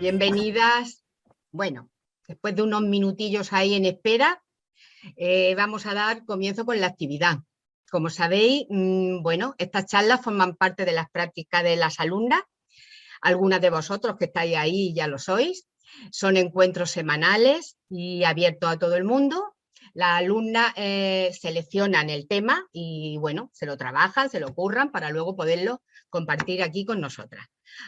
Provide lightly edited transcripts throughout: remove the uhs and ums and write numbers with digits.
Bienvenidas. Bueno, después de unos minutillos ahí en espera, vamos a dar comienzo con la actividad. Como sabéis, bueno, estas charlas forman parte de las prácticas de las alumnas. Algunas de vosotros que estáis ahí ya lo sois. Son encuentros semanales y abiertos a todo el mundo. Las alumnas seleccionan el tema y, bueno, se lo trabajan, se lo curran para luego poderlo compartir aquí con nosotras.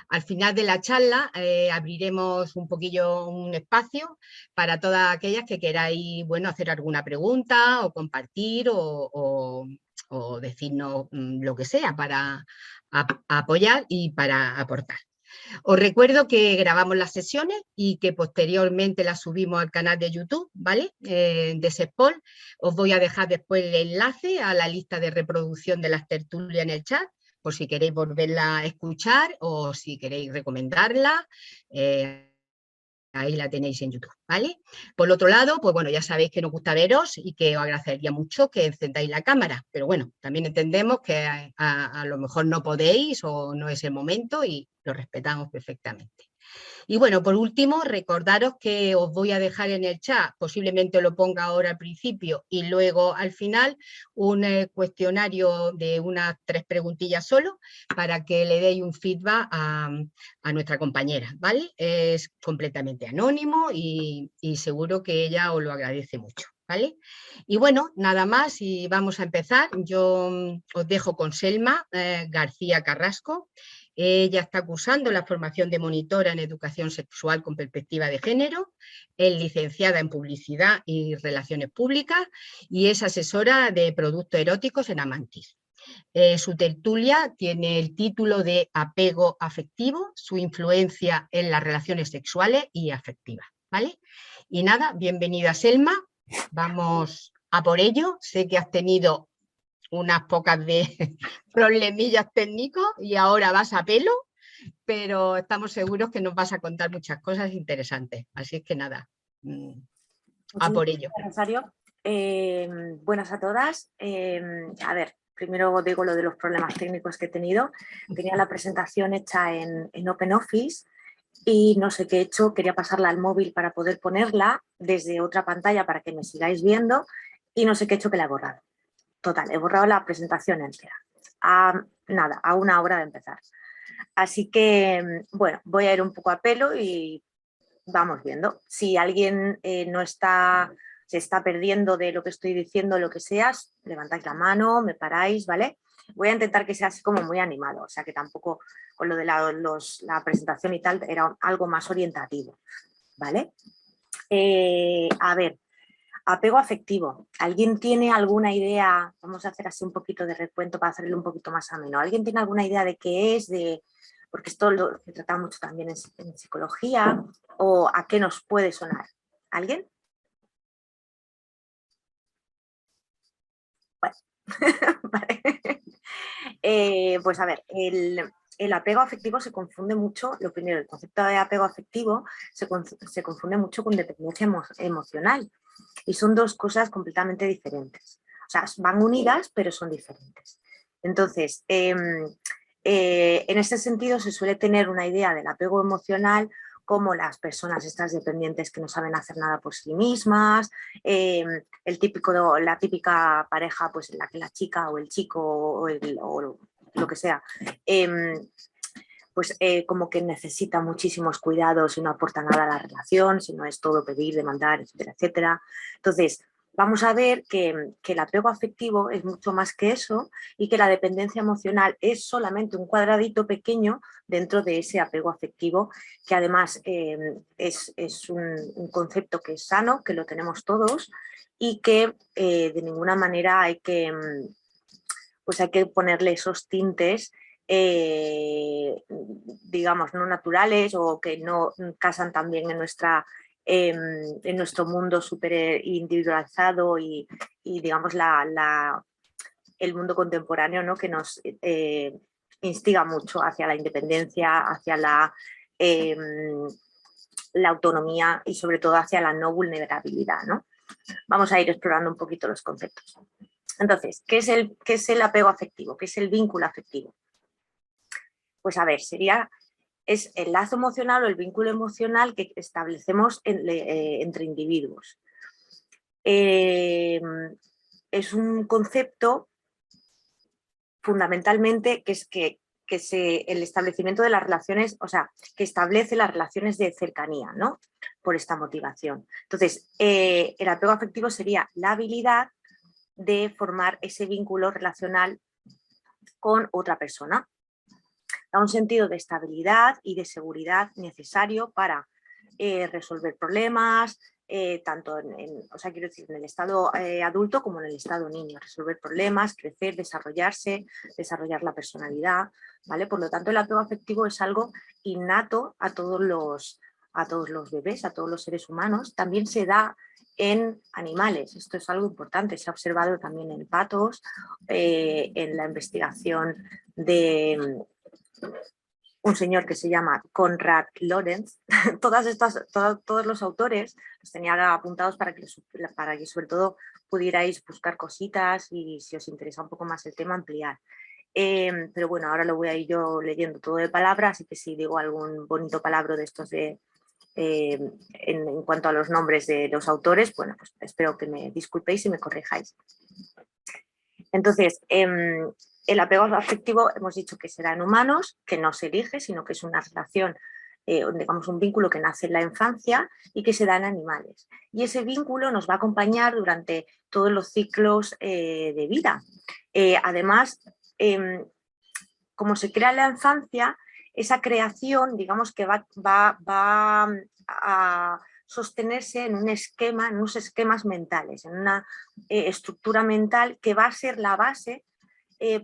Al final de la charla abriremos un poquillo un espacio para todas aquellas que queráis, bueno, hacer alguna pregunta o compartir o decirnos lo que sea para apoyar y para aportar. Os recuerdo que grabamos las sesiones y que posteriormente las subimos al canal de YouTube, ¿vale? De SEPOL. Os voy a dejar después el enlace a la lista de reproducción de las tertulias en el chat, por si queréis volverla a escuchar o si queréis recomendarla. Ahí la tenéis en YouTube, ¿vale? Por otro lado, pues bueno, ya sabéis que nos gusta veros y que os agradecería mucho que encendáis la cámara, pero bueno, también entendemos que a lo mejor no podéis o no es el momento y lo respetamos perfectamente. Y bueno, por último, recordaros que os voy a dejar en el chat, posiblemente lo ponga ahora al principio y luego al final, un cuestionario de unas 3 preguntillas solo para que le deis un feedback a nuestra compañera, ¿vale? Es completamente anónimo y seguro que ella os lo agradece mucho, ¿vale? Y bueno, nada más y vamos a empezar. Yo os dejo con Selma García Carrasco. Ella está cursando la formación de monitora en educación sexual con perspectiva de género, es licenciada en publicidad y relaciones públicas y es asesora de productos eróticos en Amantis. Su tertulia tiene el título de Apego afectivo, su influencia en las relaciones sexuales y afectivas, ¿vale? Y nada, bienvenida Selma, vamos a por ello. Sé que has tenido unas pocas de problemillas técnicos y ahora vas a pelo, pero estamos seguros que nos vas a contar muchas cosas interesantes. Así es que nada, a por ello. Gracias, Rosario. Buenas a todas. A ver, primero digo lo de los problemas técnicos que he tenido. Tenía la presentación hecha en OpenOffice y no sé qué he hecho, quería pasarla al móvil para poder ponerla desde otra pantalla para que me sigáis viendo y no sé qué he hecho que la he borrado. Total, he borrado la presentación entera. Nada, a una hora de empezar. Así que, bueno, voy a ir un poco a pelo y vamos viendo. Si alguien se está perdiendo de lo que estoy diciendo, lo que sea, levantáis la mano, me paráis, ¿vale? Voy a intentar que sea así como muy animado, o sea que tampoco con lo de la presentación y tal era algo más orientativo, ¿vale? A ver, apego afectivo. ¿Alguien tiene alguna idea? Vamos a hacer así un poquito de recuento para hacerlo un poquito más ameno. ¿Alguien tiene alguna idea de qué es? Porque esto lo se trata mucho también en psicología. ¿O a qué nos puede sonar? ¿Alguien? Bueno, vale. Pues a ver, el apego afectivo se confunde mucho, lo primero, el concepto de apego afectivo se confunde mucho con dependencia emocional y son dos cosas completamente diferentes. O sea, van unidas, pero son diferentes. Entonces, en ese sentido se suele tener una idea del apego emocional como las personas estas dependientes que no saben hacer nada por sí mismas, la típica pareja pues, en la que la chica o el chico o lo que sea, pues como que necesita muchísimos cuidados y no aporta nada a la relación, sino es todo pedir, demandar, etcétera, etcétera. Entonces, vamos a ver que el apego afectivo es mucho más que eso y que la dependencia emocional es solamente un cuadradito pequeño dentro de ese apego afectivo, que además es un concepto que es sano, que lo tenemos todos y que de ninguna manera hay que ponerle esos tintes digamos, no naturales o que no casan también en nuestro mundo súper individualizado y digamos, el mundo contemporáneo, ¿no? Que nos instiga mucho hacia la independencia, hacia la autonomía y sobre todo hacia la no vulnerabilidad, ¿no? Vamos a ir explorando un poquito los conceptos. Entonces, ¿qué es el apego afectivo? ¿Qué es el vínculo afectivo? Pues a ver, sería es el lazo emocional o el vínculo emocional que establecemos entre individuos. Es un concepto fundamentalmente que es el establecimiento de las relaciones, o sea, que establece las relaciones de cercanía, ¿no? Por esta motivación. Entonces, el apego afectivo sería la habilidad de formar ese vínculo relacional con otra persona. Da un sentido de estabilidad y de seguridad necesario para resolver problemas, tanto quiero decir, en el estado adulto como en el estado niño, resolver problemas, crecer, desarrollarse, desarrollar la personalidad, ¿vale? Por lo tanto, el apego afectivo es algo innato a todos los bebés, a todos los seres humanos. También se da en animales, esto es algo importante, se ha observado también en patos, en la investigación de un señor que se llama Konrad Lorenz. Todos los autores los tenía apuntados para que sobre todo pudierais buscar cositas y si os interesa un poco más el tema ampliar. Pero bueno, ahora lo voy a ir yo leyendo todo de palabras, así que si digo algún bonito palabra de estos en cuanto a los nombres de los autores, bueno, pues espero que me disculpéis y me corrijáis. Entonces, el apego afectivo hemos dicho que será en humanos, que no se elige, sino que es una relación, digamos un vínculo que nace en la infancia y que se da en animales. Y ese vínculo nos va a acompañar durante todos los ciclos de vida. Además, como se crea en la infancia, esa creación, digamos que va a sostenerse en un esquema, en unos esquemas mentales, en una estructura mental que va a ser la base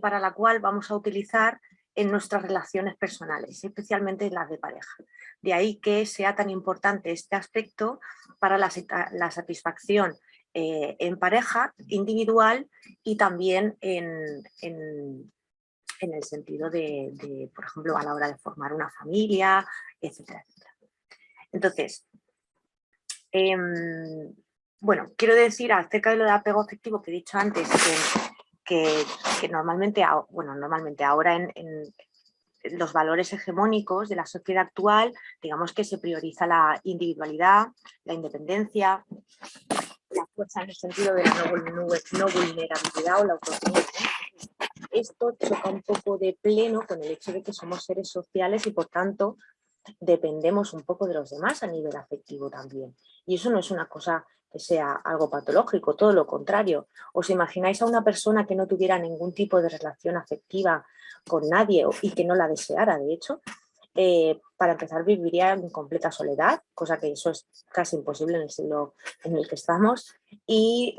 para la cual vamos a utilizar en nuestras relaciones personales, especialmente las de pareja. De ahí que sea tan importante este aspecto para la satisfacción en pareja, individual y también en el sentido de, por ejemplo, a la hora de formar una familia, etcétera, etcétera. Entonces, bueno, quiero decir acerca de lo de apego afectivo que he dicho antes, que normalmente ahora en los valores hegemónicos de la sociedad actual, digamos que se prioriza la individualidad, la independencia, la fuerza en el sentido de la no vulnerabilidad o la autonomía. Esto choca un poco de pleno con el hecho de que somos seres sociales y por tanto dependemos un poco de los demás a nivel afectivo también. Y eso no es una cosa que sea algo patológico, todo lo contrario. ¿Os imagináis a una persona que no tuviera ningún tipo de relación afectiva con nadie y que no la deseara, de hecho? Para empezar, viviría en completa soledad, cosa que eso es casi imposible en el siglo en el que estamos. Y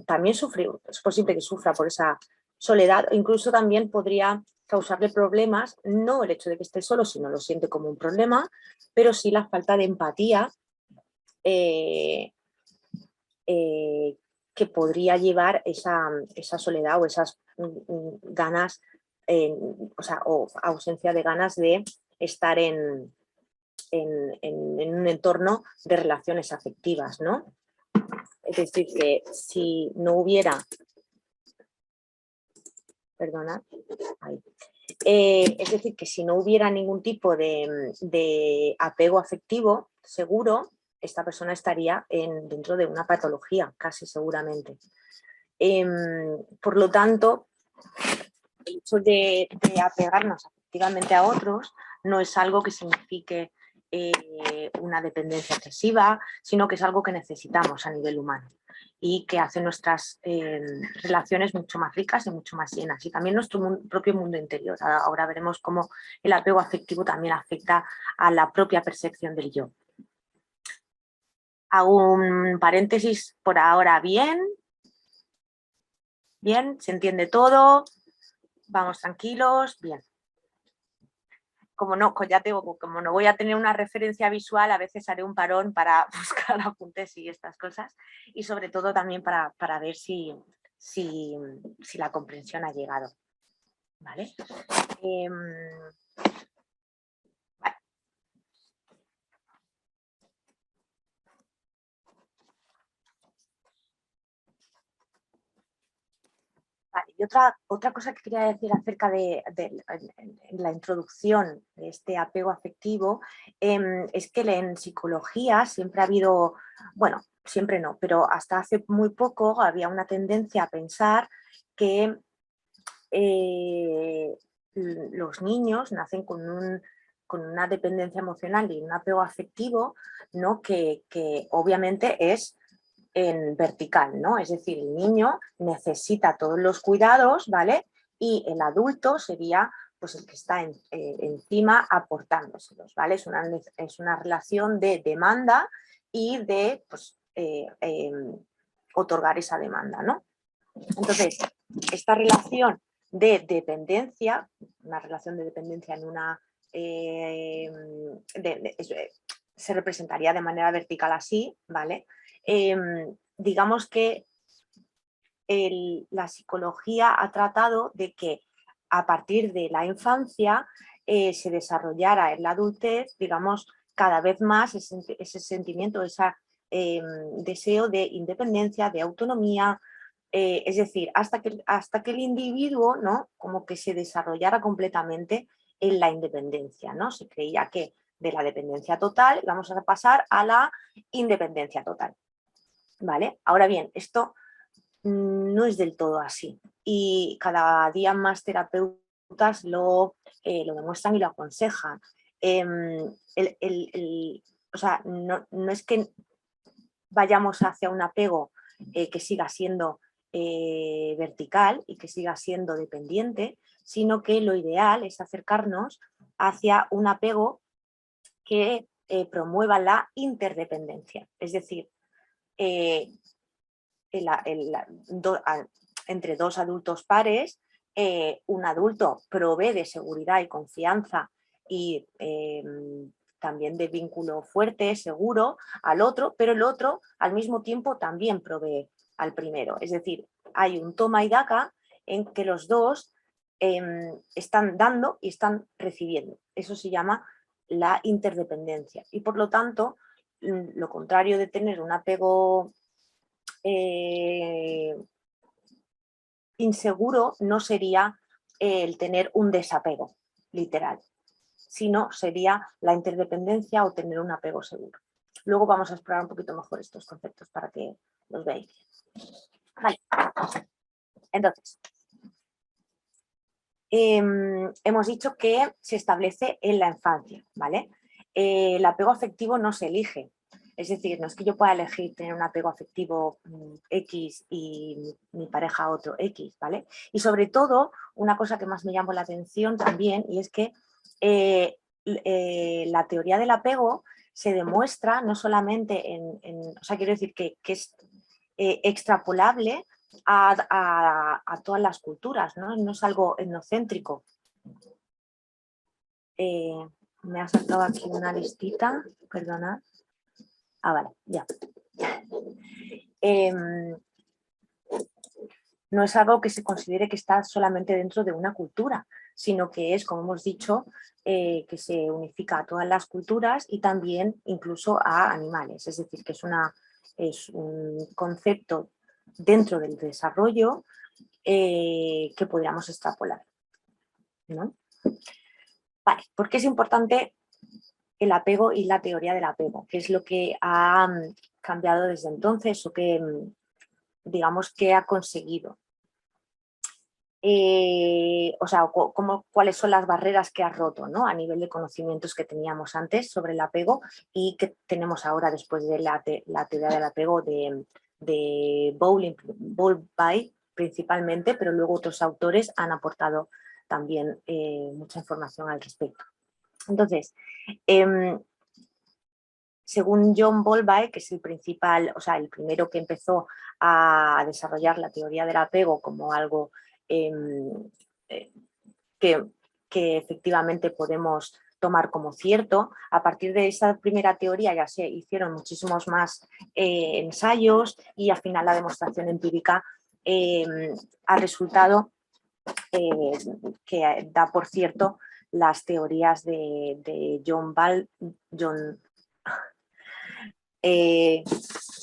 también es posible que sufra por esa soledad, o incluso también podría causarle problemas, no el hecho de que esté solo, sino lo siente como un problema, pero sí la falta de empatía que podría llevar esa soledad o esas ganas, o ausencia de ganas de estar en un entorno de relaciones afectivas, ¿no? Es decir, que si no hubiera... Perdona. Ahí. Es decir, que si no hubiera ningún tipo de apego afectivo seguro, esta persona estaría dentro de una patología, casi seguramente. Por lo tanto, el hecho de apegarnos afectivamente a otros no es algo que signifique una dependencia excesiva, sino que es algo que necesitamos a nivel humano y que hace nuestras relaciones mucho más ricas y mucho más llenas, y también nuestro propio mundo interior. Ahora veremos cómo el apego afectivo también afecta a la propia percepción del yo. Hago un paréntesis por ahora. Bien, se entiende todo, vamos tranquilos, bien. Como no voy a tener una referencia visual, a veces haré un parón para buscar apuntes y estas cosas, y sobre todo también para ver si la comprensión ha llegado. ¿Vale? Vale. Vale. Y otra cosa que quería decir acerca de la introducción de este apego afectivo es que en psicología siempre ha habido, bueno, siempre no, pero hasta hace muy poco había una tendencia a pensar que los niños nacen con una dependencia emocional y un apego afectivo, ¿no? que obviamente es en vertical, ¿no? Es decir, el niño necesita todos los cuidados, ¿vale? Y el adulto sería pues el que está encima aportándoselos, ¿vale? Es una relación de demanda y de pues, otorgar esa demanda, ¿no? Entonces, esta relación de dependencia, una relación de dependencia en una... se representaría de manera vertical así, ¿vale? Digamos que la psicología ha tratado de que a partir de la infancia se desarrollara en la adultez, digamos, cada vez más ese sentimiento, ese deseo de independencia, de autonomía, es decir, hasta que el individuo, ¿no? Como que se desarrollara completamente en la independencia, ¿no? Se creía que de la dependencia total vamos a pasar a la independencia total, ¿vale? Ahora bien, esto no es del todo así y cada día más terapeutas lo demuestran y lo aconsejan. O sea, no es que vayamos hacia un apego que siga siendo vertical y que siga siendo dependiente, sino que lo ideal es acercarnos hacia un apego que promueva la interdependencia, es decir, entre dos adultos pares, un adulto provee de seguridad y confianza y también de vínculo fuerte, seguro al otro, pero el otro al mismo tiempo también provee al primero. Es decir, hay un toma y daca en que los dos están dando y están recibiendo. Eso se llama la interdependencia. Y por lo tanto, lo contrario de tener un apego inseguro no sería el tener un desapego literal, sino sería la interdependencia o tener un apego seguro. Luego vamos a explorar un poquito mejor estos conceptos para que los veáis. Vale. Entonces, hemos dicho que se establece en la infancia, ¿vale? El apego afectivo no se elige. Es decir, no es que yo pueda elegir tener un apego afectivo X y mi pareja otro X, ¿vale? Y sobre todo, una cosa que más me llamó la atención también, y es que la teoría del apego se demuestra no solamente o sea, quiero decir que es extrapolable a todas las culturas, ¿no? No es algo etnocéntrico. Me ha saltado aquí una listita, perdonad. Ah, vale, ya. No es algo que se considere que está solamente dentro de una cultura, sino que es, como hemos dicho, que se unifica a todas las culturas y también incluso a animales. Es decir, que es un concepto dentro del desarrollo que podríamos extrapolar, ¿no? Vale, ¿por qué es importante el apego y la teoría del apego? ¿Qué es lo que ha cambiado desde entonces o que, digamos, que ha conseguido? O sea, cuáles son las barreras que ha roto, ¿no? A nivel de conocimientos que teníamos antes sobre el apego y que tenemos ahora después de la teoría del apego de Bowlby principalmente, pero luego otros autores han aportado también mucha información al respecto. Entonces, según John Bowlby, que es el principal, o sea, el primero que empezó a desarrollar la teoría del apego como algo que efectivamente podemos tomar como cierto, a partir de esa primera teoría ya se hicieron muchísimos más ensayos y al final la demostración empírica ha resultado que da por cierto las teorías de John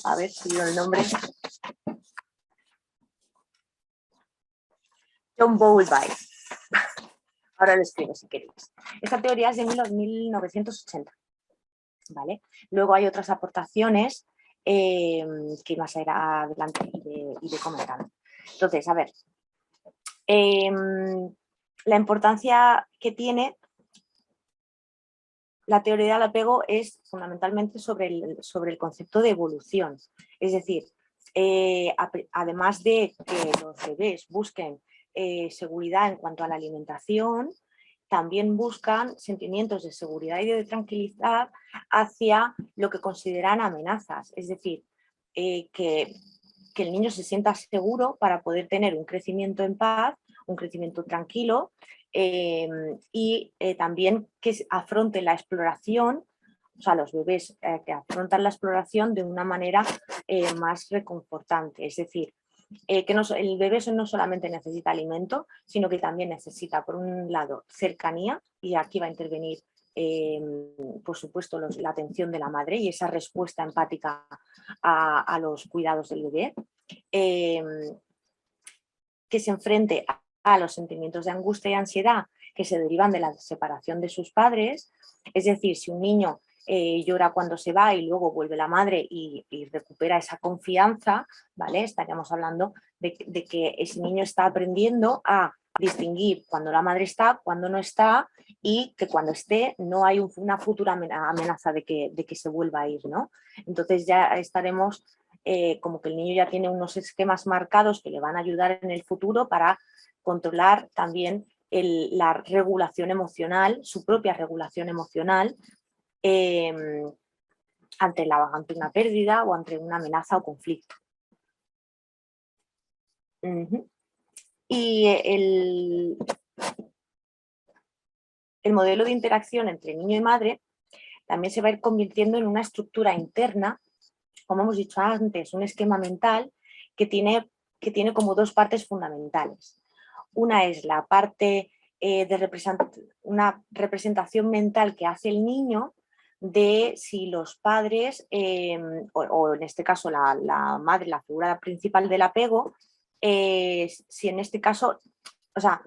a ver si digo el nombre. John Bowlby. Ahora lo escribo si queréis. Esta teoría es de 1980. ¿Vale? Luego hay otras aportaciones que más adelante iré comentando. Entonces, a ver, la importancia que tiene la teoría del apego es fundamentalmente sobre el concepto de evolución. Es decir, además de que los bebés busquen seguridad en cuanto a la alimentación, también buscan sentimientos de seguridad y de tranquilidad hacia lo que consideran amenazas. Es decir, que el niño se sienta seguro para poder tener un crecimiento en paz, un crecimiento tranquilo, y también que afronte la exploración, o sea, los bebés que afrontan la exploración de una manera más reconfortante. Es decir, que el bebé no solamente necesita alimento, sino que también necesita, por un lado, cercanía, y aquí va a intervenir, por supuesto, la atención de la madre y esa respuesta empática a los cuidados del bebé, que se enfrente a los sentimientos de angustia y ansiedad que se derivan de la separación de sus padres. Es decir, si un niño llora cuando se va y luego vuelve la madre y recupera esa confianza, ¿vale? Estaríamos hablando de que ese niño está aprendiendo a distinguir cuando la madre está, cuando no está, y que cuando esté no hay una futura amenaza de que se vuelva a ir, ¿no? Entonces ya estaremos como que el niño ya tiene unos esquemas marcados que le van a ayudar en el futuro para controlar también la regulación emocional, su propia regulación emocional, ante una pérdida o ante una amenaza o conflicto. Y el modelo de interacción entre niño y madre también se va a ir convirtiendo en una estructura interna, como hemos dicho antes, un esquema mental que tiene como dos partes fundamentales. Una es la parte una representación mental que hace el niño de si los padres, o en este caso la madre, la figura principal del apego, si en este caso, o sea,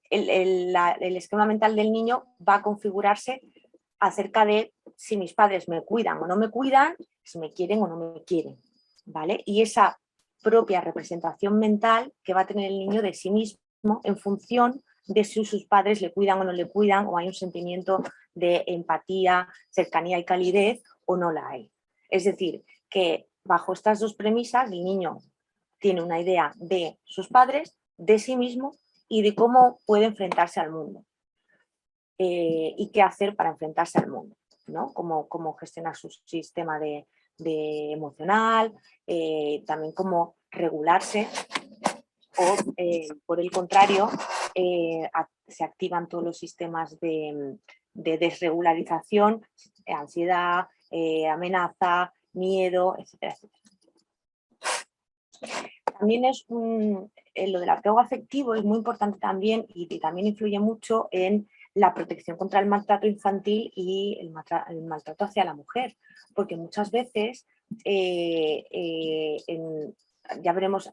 el esquema mental del niño va a configurarse acerca de si mis padres me cuidan o no me cuidan, si me quieren o no me quieren, ¿vale? Y esa propia representación mental que va a tener el niño de sí mismo en función de si sus padres le cuidan o no le cuidan, o hay un sentimiento de empatía, cercanía y calidez, o no la hay. Es decir, que bajo estas dos premisas el niño tiene una idea de sus padres, de sí mismo y de cómo puede enfrentarse al mundo. Y qué hacer para enfrentarse al mundo, ¿no? Cómo gestionar su sistema de emocional, también cómo regularse, o por el contrario, se activan todos los sistemas de desregularización, ansiedad, amenaza, miedo, etcétera, etcétera. También lo del apego afectivo es muy importante también, y también influye mucho en la protección contra el maltrato infantil y el maltrato hacia la mujer, porque muchas veces,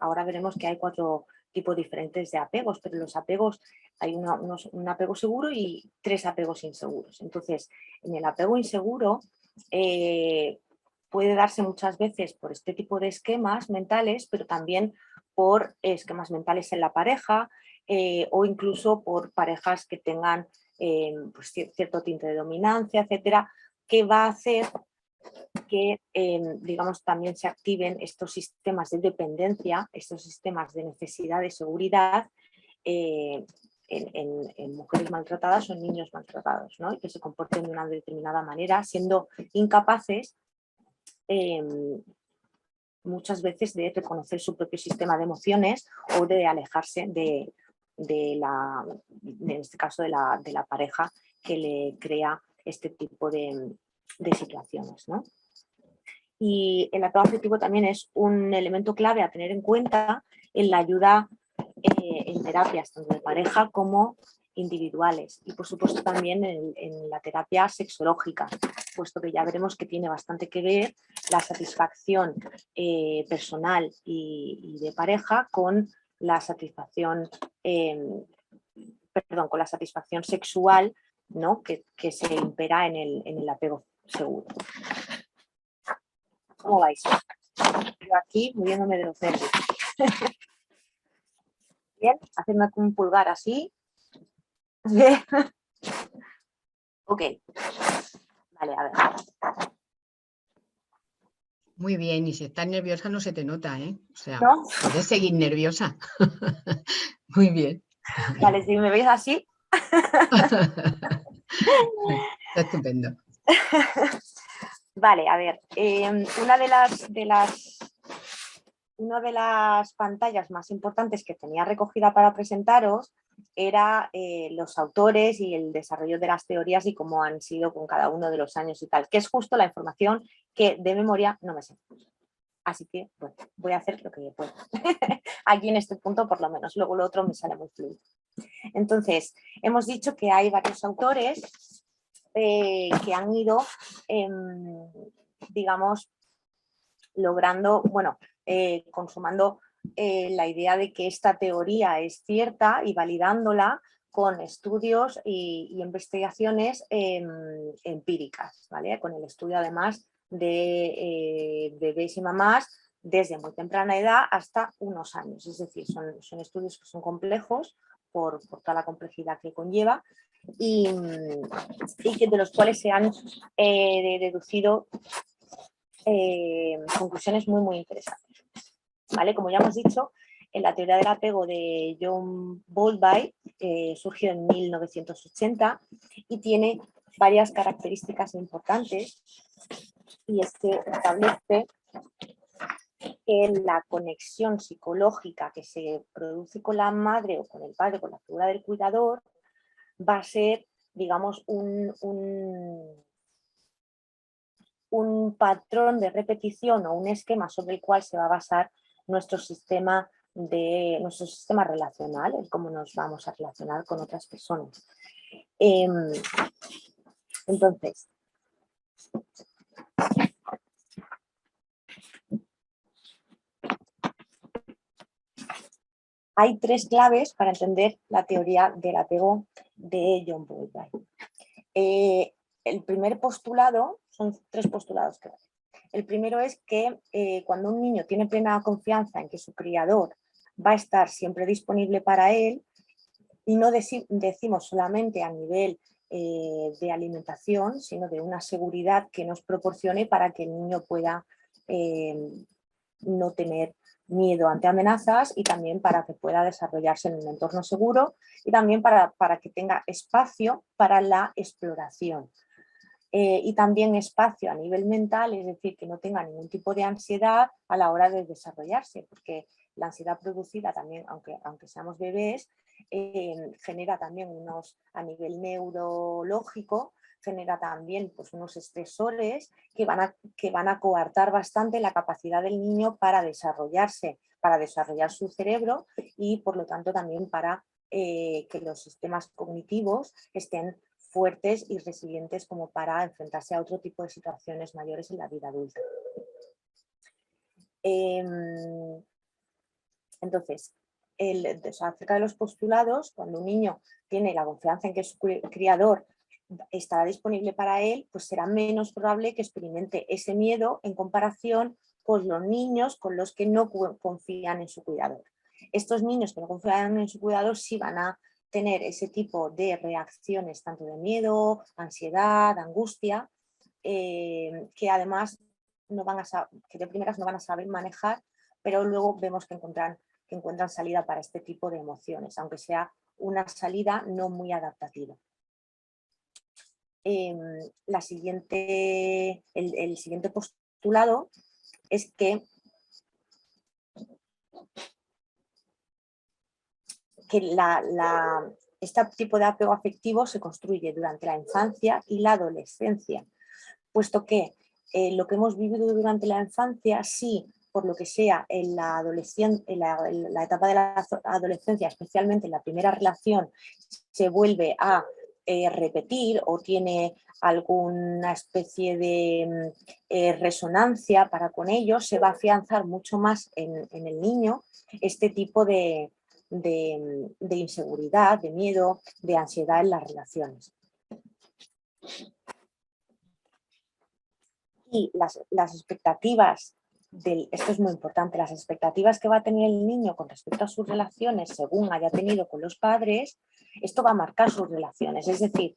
ahora veremos que hay 4 tipos diferentes de apegos, pero los apegos, hay un apego seguro y 3 apegos inseguros. Entonces, en el apego inseguro, puede darse muchas veces por este tipo de esquemas mentales, pero también por esquemas mentales en la pareja, o incluso por parejas que tengan pues cierto tinte de dominancia, etcétera, que va a hacer que digamos, también se activen estos sistemas de dependencia, estos sistemas de necesidad de seguridad en mujeres maltratadas o en niños maltratados, ¿no? Y que se comporten de una determinada manera, siendo incapaces muchas veces de reconocer su propio sistema de emociones o de alejarse en este caso de la pareja que le crea este tipo de situaciones, ¿no? Y el apego afectivo también es un elemento clave a tener en cuenta en la ayuda en terapias, tanto de pareja como individuales, y por supuesto también en la terapia sexológica, puesto que ya veremos que tiene bastante que ver la satisfacción personal y de pareja con la satisfacción, con la satisfacción sexual, ¿no? que se impera en el apego seguro. ¿Cómo vais? Yo aquí muriéndome de los nervios. Bien, hacedme con un pulgar así. Bien. Ok. Vale, a ver. Muy bien, y si estás nerviosa no se te nota, ¿eh? O sea, ¿No? puedes seguir nerviosa. Muy bien. Vale, si me veis así. Está estupendo. Vale, a ver. Una de las pantallas más importantes que tenía recogida para presentaros era los autores y el desarrollo de las teorías y cómo han sido con cada uno de los años y tal, que es justo la información que de memoria no me sé. Así que bueno, voy a hacer lo que puedo. Aquí en este punto por lo menos, luego lo otro me sale muy fluido. Entonces, hemos dicho que hay varios autores que han ido, digamos, logrando, bueno, consumando la idea de que esta teoría es cierta y validándola con estudios y investigaciones empíricas, ¿vale? Con el estudio además de bebés y mamás desde muy temprana edad hasta unos años. Es decir, son estudios que son complejos por toda la complejidad que conlleva y de los cuales se han deducido conclusiones muy, muy interesantes. ¿Vale? Como ya hemos dicho, en la teoría del apego de John Bowlby surgió en 1980 y tiene varias características importantes, y es que establece que la conexión psicológica que se produce con la madre o con el padre, con la figura del cuidador, va a ser, digamos, un patrón de repetición o un esquema sobre el cual se va a basar nuestro sistema relacional, el cómo nos vamos a relacionar con otras personas. Entonces, hay tres claves para entender la teoría del apego de John Bowlby. El primer postulado, son tres postulados que hay. El primero es que cuando un niño tiene plena confianza en que su criador va a estar siempre disponible para él, y no decimos solamente a nivel de alimentación, sino de una seguridad que nos proporcione para que el niño pueda no tener miedo ante amenazas y también para que pueda desarrollarse en un entorno seguro y también para que tenga espacio para la exploración. Y también espacio a nivel mental, es decir, que no tenga ningún tipo de ansiedad a la hora de desarrollarse, porque la ansiedad producida también, aunque seamos bebés, genera también a nivel neurológico, genera también pues, unos estresores que van a coartar bastante la capacidad del niño para desarrollarse, para desarrollar su cerebro y por lo tanto también para que los sistemas cognitivos estén fuertes y resilientes como para enfrentarse a otro tipo de situaciones mayores en la vida adulta. Entonces, acerca de los postulados, cuando un niño tiene la confianza en que su criador estará disponible para él, pues será menos probable que experimente ese miedo en comparación con los niños con los que no confían en su cuidador. Estos niños que no confían en su cuidador sí van a tener ese tipo de reacciones tanto de miedo, ansiedad, angustia, que además que de primeras no van a saber manejar, pero luego vemos que encuentran salida para este tipo de emociones, aunque sea una salida no muy adaptativa. El siguiente postulado es que este tipo de apego afectivo se construye durante la infancia y la adolescencia, puesto que lo que hemos vivido durante la infancia, sí, por lo que sea, en la etapa de la adolescencia, especialmente en la primera relación, se vuelve a repetir o tiene alguna especie de resonancia para con ello, se va a afianzar mucho más en el niño este tipo de de inseguridad, de miedo, de ansiedad en las relaciones. Y las expectativas, esto es muy importante, las expectativas que va a tener el niño con respecto a sus relaciones según haya tenido con los padres, esto va a marcar sus relaciones. Es decir,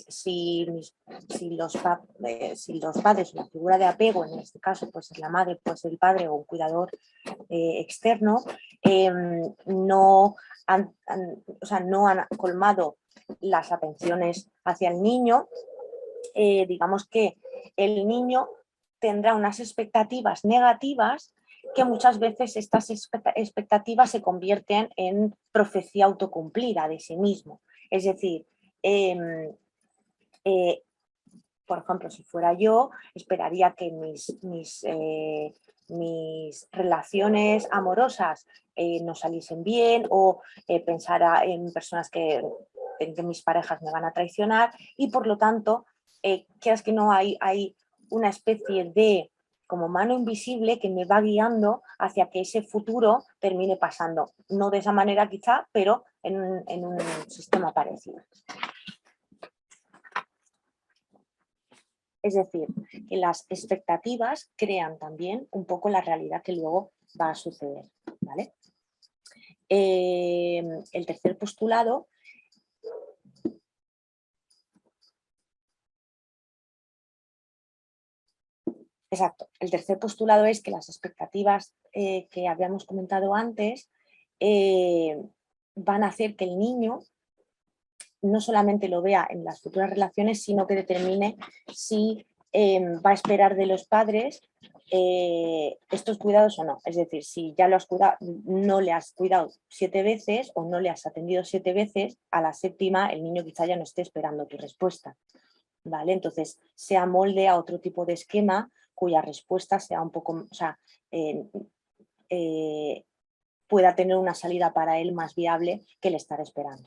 si los padres, una figura de apego, en este caso pues la madre, pues el padre o un cuidador externo, no han colmado las atenciones hacia el niño, digamos que el niño tendrá unas expectativas negativas que muchas veces estas expectativas se convierten en profecía autocumplida de sí mismo. Es decir, por ejemplo, si fuera yo, esperaría que mis relaciones amorosas no saliesen bien, o pensara en personas en que mis parejas me van a traicionar, y por lo tanto, quieras que no, hay una especie de como mano invisible que me va guiando hacia que ese futuro termine pasando. No de esa manera quizá, pero en un sistema parecido. Es decir, que las expectativas crean también un poco la realidad que luego va a suceder, ¿vale? El tercer postulado es que las expectativas que habíamos comentado antes van a hacer que el niño no solamente lo vea en las futuras relaciones, sino que determine si va a esperar de los padres estos cuidados o no. Es decir, si ya lo has cuidado, no le has cuidado 7 veces o no le has atendido 7 veces, a la séptima el niño quizá ya no esté esperando tu respuesta, ¿vale? Entonces se amolde a otro tipo de esquema cuya respuesta sea un poco, o sea, pueda tener una salida para él más viable que el estar esperando.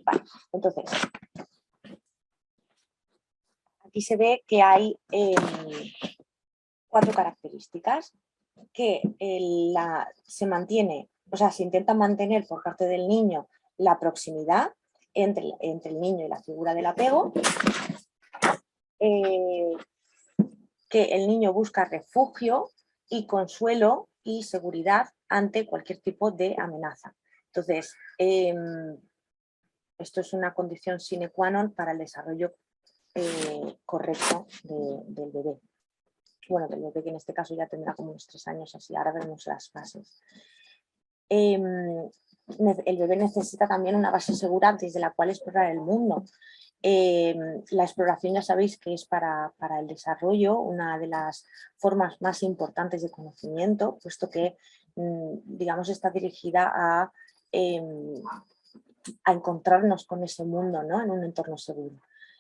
Vale, entonces, aquí se ve que hay 4 características que se mantiene, o sea, se intenta mantener por parte del niño la proximidad entre el niño y la figura del apego, que el niño busca refugio y consuelo y seguridad ante cualquier tipo de amenaza. Entonces, esto es una condición sine qua non para el desarrollo correcto del bebé. Bueno, del bebé que en este caso ya tendrá como unos 3 años, así ahora veremos las fases. El bebé necesita también una base segura desde la cual explorar el mundo. La exploración ya sabéis que es para el desarrollo una de las formas más importantes de conocimiento, puesto que digamos está dirigida a encontrarnos con ese mundo, ¿no? En un entorno seguro.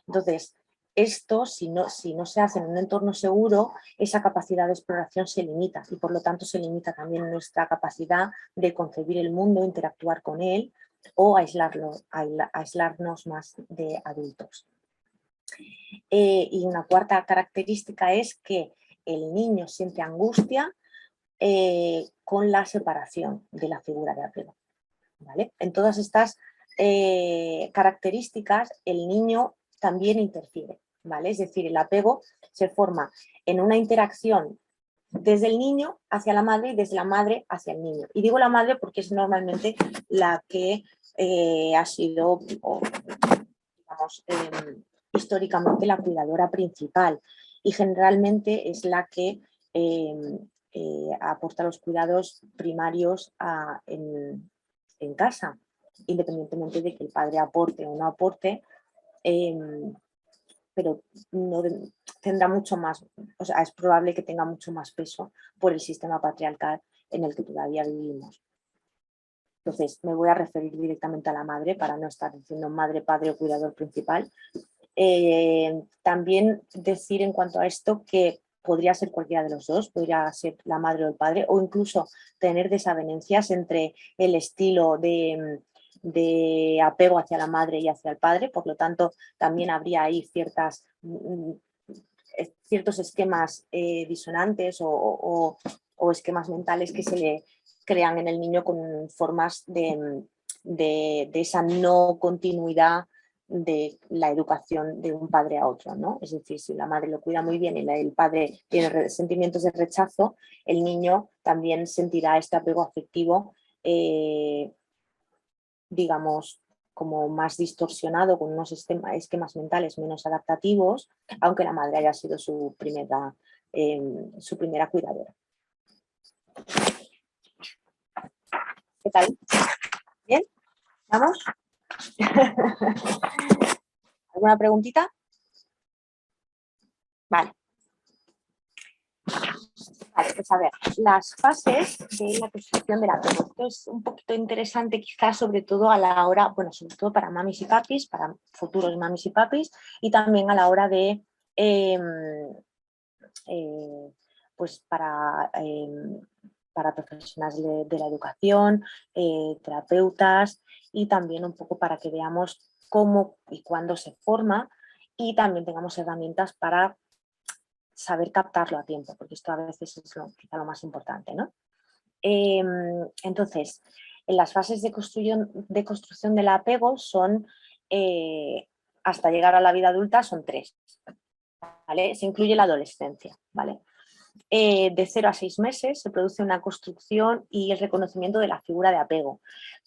Entonces, esto, si no se hace en un entorno seguro, esa capacidad de exploración se limita, y por lo tanto se limita también nuestra capacidad de concebir el mundo, interactuar con él o aislarnos más de adultos. Y una cuarta característica es que el niño siente angustia con la separación de la figura de apego, ¿vale? En todas estas características el niño también interfiere, ¿vale? Es decir, el apego se forma en una interacción desde el niño hacia la madre y desde la madre hacia el niño. Y digo la madre porque es normalmente la que ha sido, digamos, históricamente la cuidadora principal, y generalmente es la que aporta los cuidados primarios en casa, independientemente de que el padre aporte o no aporte, pero no tendrá mucho más, o sea, es probable que tenga mucho más peso por el sistema patriarcal en el que todavía vivimos. Entonces, me voy a referir directamente a la madre para no estar diciendo madre, padre o cuidador principal. También decir en cuanto a esto que podría ser cualquiera de los dos, podría ser la madre o el padre, o incluso tener desavenencias entre el estilo de apego hacia la madre y hacia el padre. Por lo tanto, también habría ahí ciertos esquemas disonantes o esquemas mentales que se le crean en el niño con formas de esa no continuidad de la educación de un padre a otro, ¿no? Es decir, si la madre lo cuida muy bien y el padre tiene sentimientos de rechazo, el niño también sentirá este apego afectivo, digamos, como más distorsionado, con unos esquemas mentales menos adaptativos, aunque la madre haya sido su primera cuidadora. ¿Qué tal? ¿Bien? ¿Vamos? ¿Alguna preguntita? Vale. Vale, pues a ver, las fases de la construcción del apego. Esto es un poquito interesante quizás, sobre todo a la hora, bueno, sobre todo para mamis y papis, para futuros mamis y papis, y también a la hora de, pues para profesionales de la educación, terapeutas, y también un poco para que veamos cómo y cuándo se forma, y también tengamos herramientas para saber captarlo a tiempo, porque esto a veces es quizá lo más importante, ¿no? Entonces, en las fases de construcción del apego son, hasta llegar a la vida adulta, son 3, ¿vale? Se incluye la adolescencia, ¿vale? De 0 a 6 meses se produce una construcción y el reconocimiento de la figura de apego,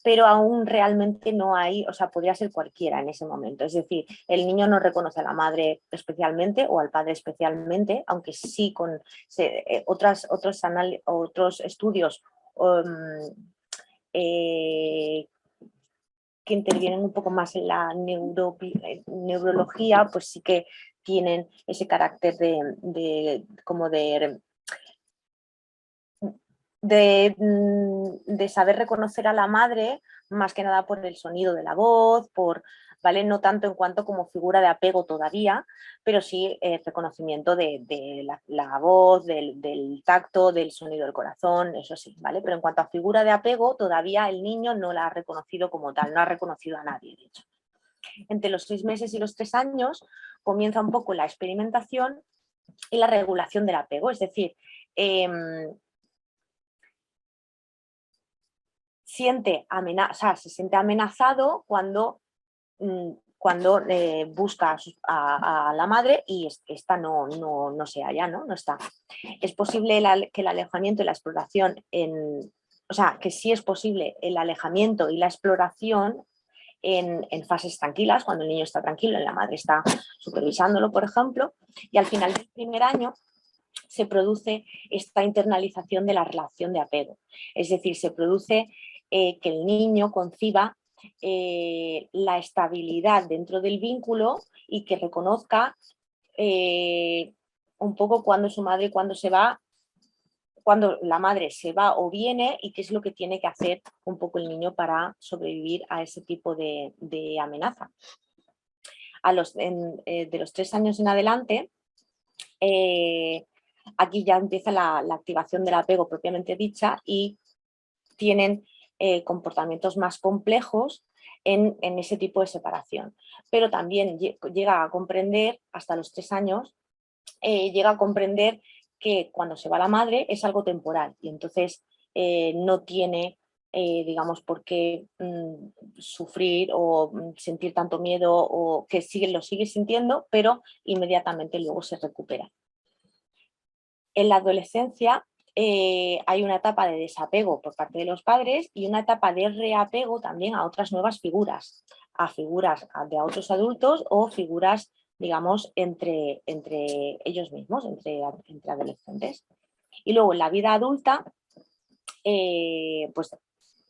pero aún realmente no hay, o sea, podría ser cualquiera en ese momento. Es decir, el niño no reconoce a la madre especialmente o al padre especialmente, aunque sí con otros estudios que intervienen un poco más en la neurología, pues sí que tienen ese carácter de saber reconocer a la madre, más que nada por el sonido de la voz, ¿vale? No tanto en cuanto como figura de apego todavía, pero sí reconocimiento de la voz, del tacto, del sonido del corazón, eso sí, ¿vale? Pero en cuanto a figura de apego, todavía el niño no la ha reconocido como tal, no ha reconocido a nadie, de hecho. Entre los 6 meses y los 3 años comienza un poco la experimentación y la regulación del apego, es decir, se siente amenazado cuando busca a la madre y esta no se halla, ¿no? No está. Es posible que el alejamiento y la exploración, o sea, que sí es posible el alejamiento y la exploración en fases tranquilas, cuando el niño está tranquilo y la madre está supervisándolo, por ejemplo, y al final del primer año se produce esta internalización de la relación de apego. Es decir, se produce que el niño conciba la estabilidad dentro del vínculo y que reconozca un poco cuando su madre, cuando la madre se va o viene y qué es lo que tiene que hacer un poco el niño para sobrevivir a ese tipo de amenaza. De los 3 años en adelante, aquí ya empieza la activación del apego propiamente dicha y tienen comportamientos más complejos en ese tipo de separación. Pero también llega a comprender, hasta los 3 años, llega a comprender que cuando se va la madre es algo temporal y entonces no tiene, digamos, por qué sufrir o sentir tanto miedo, o que lo sigue sintiendo, pero inmediatamente luego se recupera. En la adolescencia hay una etapa de desapego por parte de los padres y una etapa de reapego también a otras nuevas figuras, a otros adultos o figuras, digamos, entre ellos mismos, entre adolescentes. Y luego en la vida adulta, pues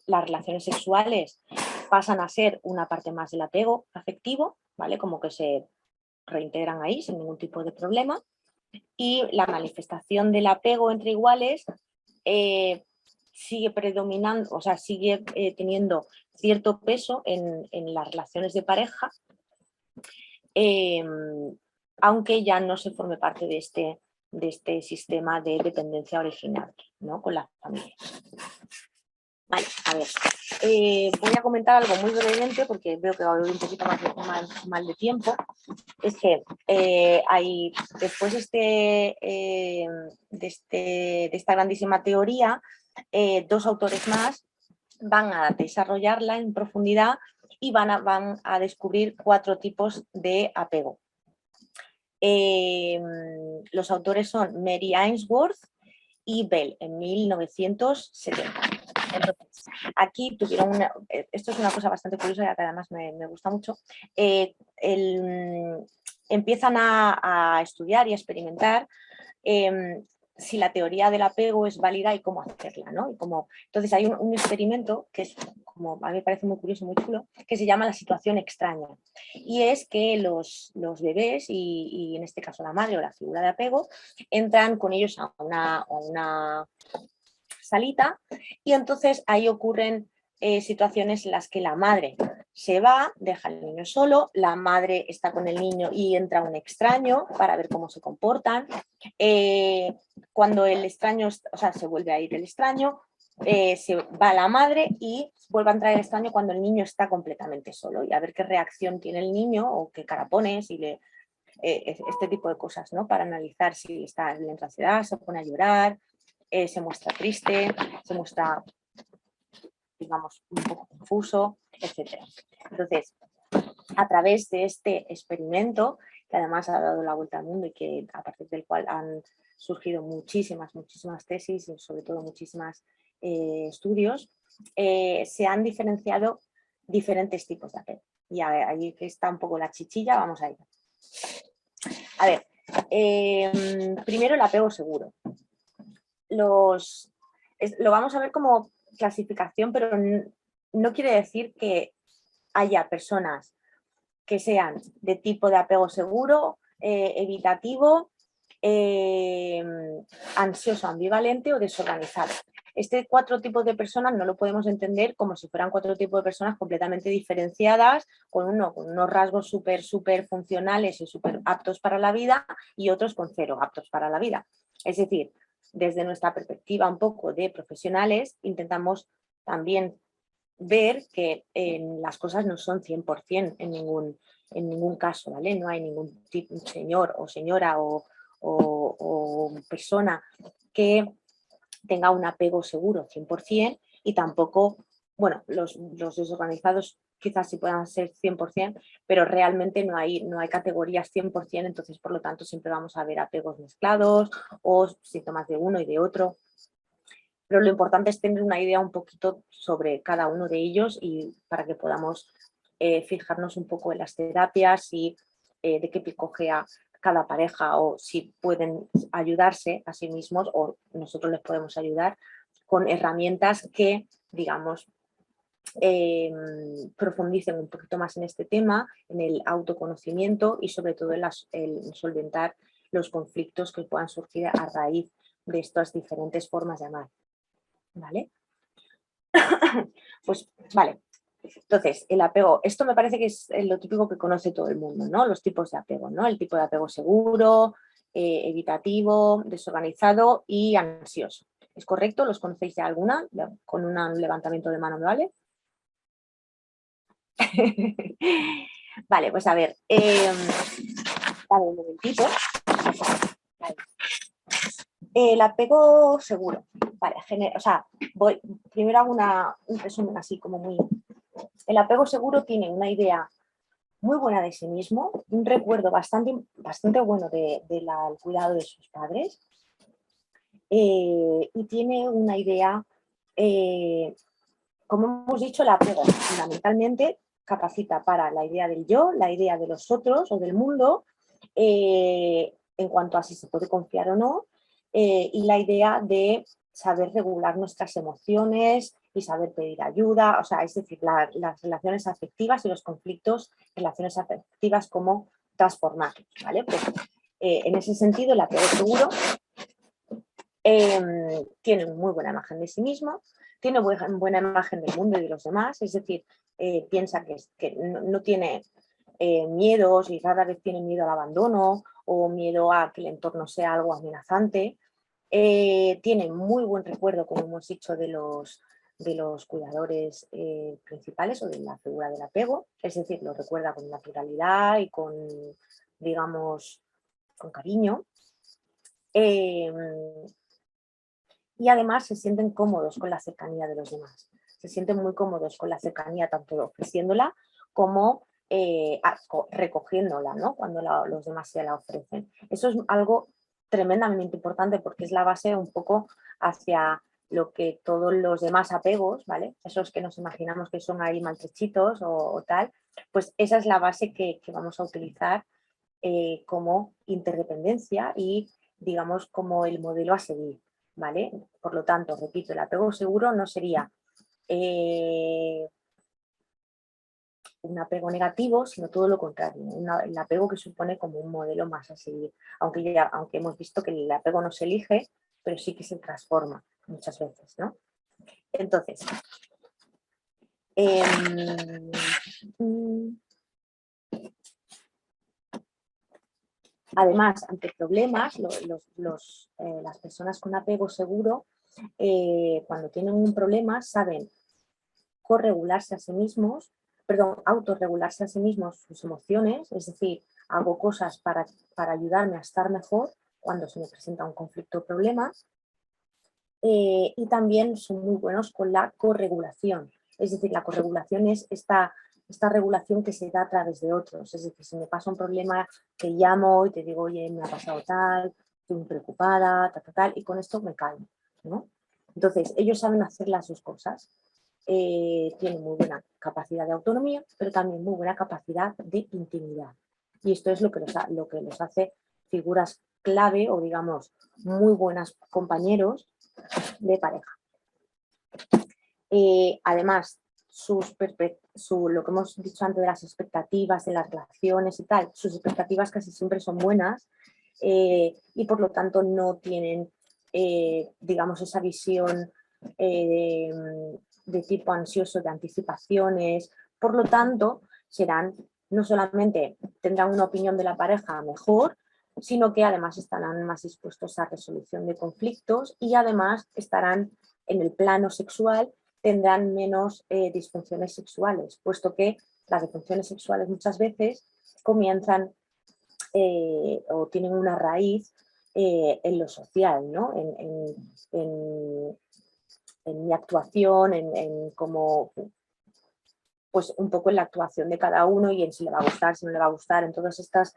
las relaciones sexuales pasan a ser una parte más del apego afectivo, ¿vale? Como que se reintegran ahí sin ningún tipo de problema. Y la manifestación del apego entre iguales sigue predominando, o sea, sigue teniendo cierto peso en las relaciones de pareja, aunque ya no se forme parte de este sistema de dependencia original, ¿no? Con la familia. Vale, a ver, voy a comentar algo muy brevemente porque veo que va a haber un poquito mal de tiempo. Es que después de esta grandísima teoría, dos autores más van a desarrollarla en profundidad y van a descubrir 4 tipos de apego. Los autores son Mary Ainsworth y Bell en 1970. Entonces, aquí tuvieron esto es una cosa bastante curiosa y que además me gusta mucho. Empiezan a estudiar y a experimentar si la teoría del apego es válida y cómo hacerla, ¿no? Entonces hay un experimento que es, como a mí me parece muy curioso, muy chulo, que se llama la situación extraña. Y es que los bebés, y en este caso la madre o la figura de apego, entran con ellos a una salita y entonces ahí ocurren situaciones en las que la madre se va, deja al niño solo, la madre está con el niño y entra un extraño para ver cómo se comportan. Cuando el extraño, o sea, se vuelve a ir el extraño, se va la madre y vuelve a entrar el extraño cuando el niño está completamente solo y a ver qué reacción tiene el niño o qué cara pone, si le, este tipo de cosas, ¿no? Para analizar si está en ansiedad, se pone a llorar, se muestra triste, se muestra, digamos, un poco confuso, etc. Entonces, a través de este experimento, que además ha dado la vuelta al mundo y que a partir del cual han surgido muchísimas tesis y sobre todo muchísimos estudios, se han diferenciado diferentes tipos de apego. Y ahí está un poco la chichilla, vamos a ir. A ver, primero el apego seguro. Lo vamos a ver como clasificación, pero no quiere decir que haya personas que sean de tipo de apego seguro, evitativo, ansioso, ambivalente o desorganizado. Este 4 tipos de personas no lo podemos entender como si fueran 4 tipos de personas completamente diferenciadas, con unos rasgos súper funcionales y súper aptos para la vida y otros con 0 aptos para la vida. Es decir, desde nuestra perspectiva un poco de profesionales, intentamos también ver que las cosas no son 100% en ningún caso, ¿vale? No hay ningún señor o señora o persona que tenga un apego seguro 100% y tampoco, bueno, los desorganizados quizás sí puedan ser 100%, pero realmente no hay categorías 100%, entonces por lo tanto siempre vamos a ver apegos mezclados o síntomas de uno y de otro. Pero lo importante es tener una idea un poquito sobre cada uno de ellos y para que podamos fijarnos un poco en las terapias y de qué picogea cada pareja o si pueden ayudarse a sí mismos o nosotros les podemos ayudar con herramientas que, digamos, profundicen un poquito más en este tema, en el autoconocimiento y sobre todo en el solventar los conflictos que puedan surgir a raíz de estas diferentes formas de amar. ¿Vale? Pues vale. Entonces, el apego, esto me parece que es lo típico que conoce todo el mundo, ¿no? Los tipos de apego, ¿no? El tipo de apego seguro, evitativo, desorganizado y ansioso. ¿Es correcto? ¿Los conocéis ya alguna? Con un levantamiento de mano, ¿me vale? Vale, pues a ver. Dame un momentito. Vale. El apego seguro. Vale, o sea, primero hago un resumen así como muy... El apego seguro tiene una idea muy buena de sí mismo, un recuerdo bastante bueno del cuidado de sus padres y tiene una idea, como hemos dicho, el apego fundamentalmente capacita para la idea del yo, la idea de los otros o del mundo, en cuanto a si se puede confiar o no, y la idea de saber regular nuestras emociones y saber pedir ayuda, o sea, es decir, las relaciones afectivas y los conflictos, relaciones afectivas, cómo transformarlos, ¿vale? Pues, en ese sentido, el apego seguro tiene muy buena imagen de sí mismo, tiene buena imagen del mundo y de los demás, es decir, piensa que no tiene miedos y rara vez tiene miedo al abandono o miedo a que el entorno sea algo amenazante. Tiene muy buen recuerdo, como hemos dicho, de los cuidadores principales o de la figura del apego, es decir, lo recuerda con naturalidad y con, digamos, con cariño. y además se sienten cómodos con la cercanía de los demás. Se sienten muy cómodos con la cercanía, tanto ofreciéndola como recogiéndola, ¿no? Cuando los demás se la ofrecen. Eso es algo tremendamente importante porque es la base un poco hacia lo que todos los demás apegos, ¿vale? Esos que nos imaginamos que son ahí maltrechitos o tal, pues esa es la base que vamos a utilizar como interdependencia y, digamos, como el modelo a seguir, ¿vale? Por lo tanto, repito, el apego seguro no sería un apego negativo, sino todo lo contrario, el apego que supone como un modelo más a seguir, aunque hemos visto que el apego no se elige, pero sí que se transforma muchas veces, ¿no? Entonces, además, ante problemas, las personas con apego seguro, cuando tienen un problema, saben corregularse a sí mismos, perdón, autorregularse a sí mismos sus emociones, es decir, hago cosas para ayudarme a estar mejor cuando se me presenta un conflicto o problema, y también son muy buenos con la corregulación, es decir, la corregulación es esta regulación que se da a través de otros, es decir, si me pasa un problema, te llamo y te digo, oye, me ha pasado tal, estoy muy preocupada, tal, y con esto me calmo, ¿no? Entonces, ellos saben hacer las dos cosas. Tienen muy buena capacidad de autonomía, pero también muy buena capacidad de intimidad. Y esto es lo que los hace figuras clave o, digamos, muy buenos compañeros de pareja. Además, lo que hemos dicho antes de las expectativas, de las relaciones y tal, sus expectativas casi siempre son buenas y por lo tanto no tienen, digamos, esa visión de tipo ansioso, de anticipaciones. Por lo tanto, no solamente tendrán una opinión de la pareja mejor, sino que además estarán más dispuestos a resolución de conflictos y además estarán en el plano sexual, tendrán menos disfunciones sexuales, puesto que las disfunciones sexuales muchas veces comienzan o tienen una raíz en lo social, ¿no? En mi actuación, en cómo, pues un poco en la actuación de cada uno y en si le va a gustar, si no le va a gustar, en todas estas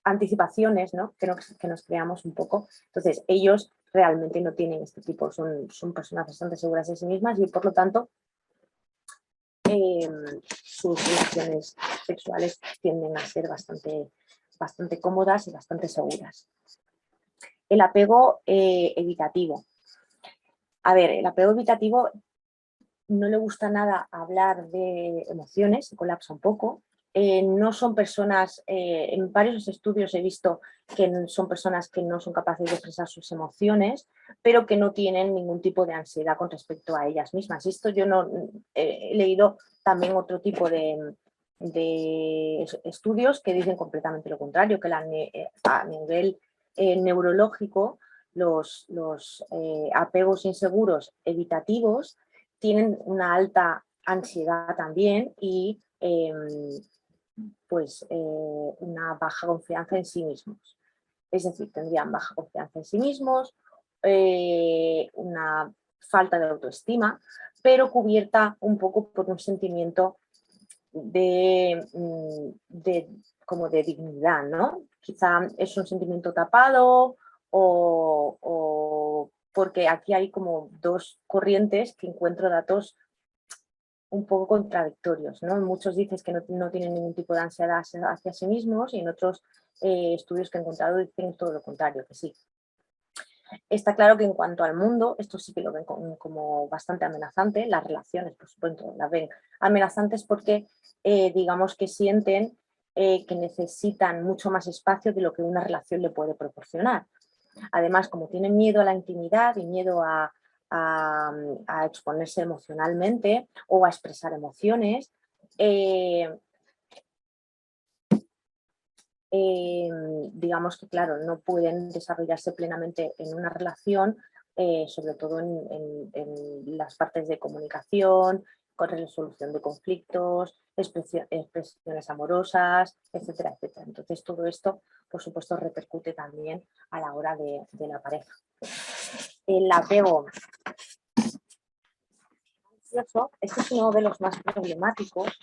anticipaciones, ¿no? que nos creamos un poco. Entonces, ellos realmente no tienen este tipo, son personas bastante seguras de sí mismas y por lo tanto sus relaciones sexuales tienden a ser bastante cómodas y bastante seguras. El apego evitativo. A ver, el apego evitativo no le gusta nada hablar de emociones, se colapsa un poco. No son personas, en varios estudios he visto que son personas que no son capaces de expresar sus emociones, pero que no tienen ningún tipo de ansiedad con respecto a ellas mismas. Esto yo no he leído también otro tipo de estudios que dicen completamente lo contrario, que a nivel neurológico los apegos inseguros evitativos tienen una alta ansiedad también y una baja confianza en sí mismos. Es decir, tendrían baja confianza en sí mismos, una falta de autoestima, pero cubierta un poco por un sentimiento como de dignidad, ¿no? Quizá es un sentimiento tapado o porque aquí hay como dos corrientes que encuentro datos un poco contradictorios, ¿no? Muchos dicen que no tienen ningún tipo de ansiedad hacia sí mismos y en otros estudios que he encontrado dicen todo lo contrario, que sí. Está claro que en cuanto al mundo, esto sí que lo ven como bastante amenazante, las relaciones, por supuesto, las ven amenazantes porque digamos que sienten que necesitan mucho más espacio de lo que una relación le puede proporcionar. Además, como tienen miedo a la intimidad y miedo a exponerse emocionalmente o a expresar emociones, digamos que, claro, no pueden desarrollarse plenamente en una relación, sobre todo en las partes de comunicación con resolución de conflictos, expresiones amorosas, etcétera, etcétera. Entonces todo esto, por supuesto, repercute también a la hora de la pareja. El apego ansioso, este es uno de los más problemáticos,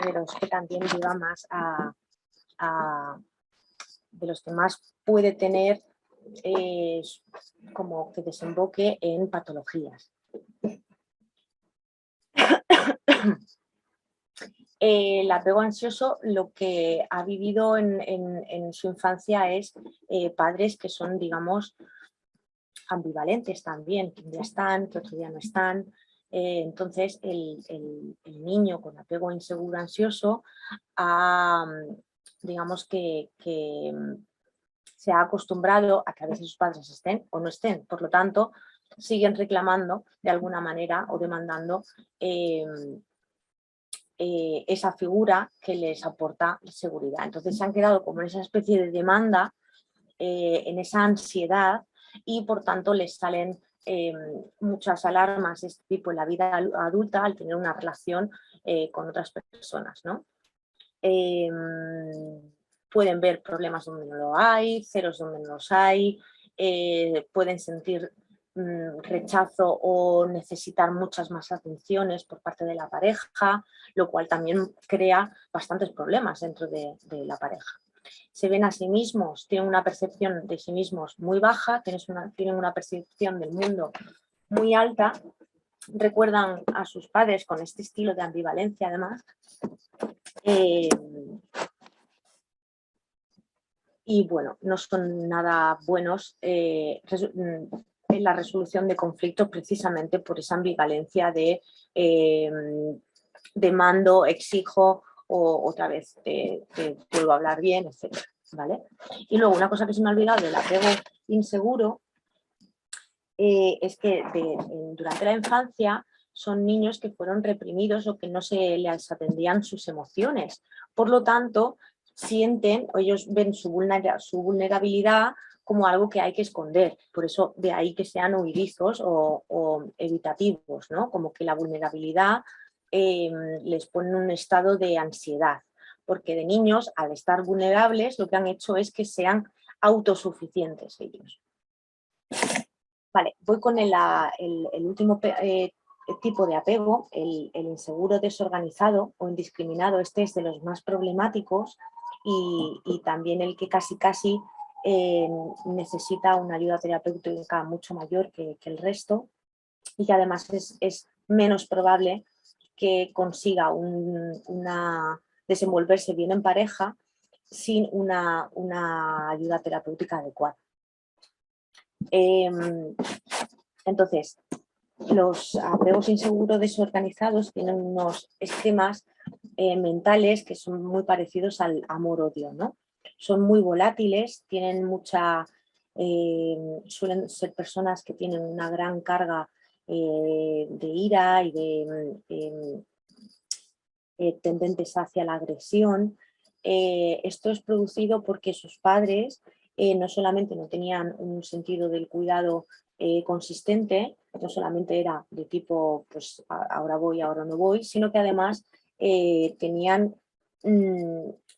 pero es que también lleva más de los que más puede tener como que desemboque en patologías. El apego ansioso lo que ha vivido en su infancia es padres que son, digamos, ambivalentes también, que un día están, que otro día no están. Entonces el niño con apego inseguro ansioso digamos que se ha acostumbrado a que a veces sus padres estén o no estén, por lo tanto siguen reclamando de alguna manera o demandando esa figura que les aporta seguridad. Entonces se han quedado como en esa especie de demanda, en esa ansiedad, y por tanto les salen muchas alarmas de este tipo en la vida adulta al tener una relación con otras personas, ¿no? Pueden ver problemas donde no lo hay, ceros donde no los hay, pueden sentir rechazo o necesitar muchas más atenciones por parte de la pareja, lo cual también crea bastantes problemas dentro de la pareja. Se ven a sí mismos, tienen una percepción de sí mismos muy baja, tienen una percepción del mundo muy alta, recuerdan a sus padres con este estilo de ambivalencia además, y bueno, no son nada buenos en la resolución de conflictos precisamente por esa ambivalencia de demando, exijo o otra vez te vuelvo a hablar bien, etc. ¿Vale? Y luego una cosa que se me ha olvidado del apego inseguro es que durante la infancia son niños que fueron reprimidos o que no se les atendían sus emociones. Por lo tanto, sienten o ellos ven su vulnerabilidad como algo que hay que esconder. Por eso de ahí que sean huidizos o evitativos, ¿no? Como que la vulnerabilidad les pone en un estado de ansiedad. Porque de niños, al estar vulnerables, lo que han hecho es que sean autosuficientes ellos. Vale, voy con el último tipo de apego, el inseguro desorganizado o indiscriminado. Este es de los más problemáticos y también el que casi necesita una ayuda terapéutica mucho mayor que el resto, y que además es menos probable que consiga desenvolverse bien en pareja sin una ayuda terapéutica adecuada. Entonces, los apegos inseguros desorganizados tienen unos esquemas mentales que son muy parecidos al amor-odio, ¿no? Son muy volátiles, tienen suelen ser personas que tienen una gran carga de ira y de tendentes hacia la agresión. Esto es producido porque sus padres no solamente no tenían un sentido del cuidado consistente, no solamente era de tipo, pues ahora voy, ahora no voy, sino que además tenían,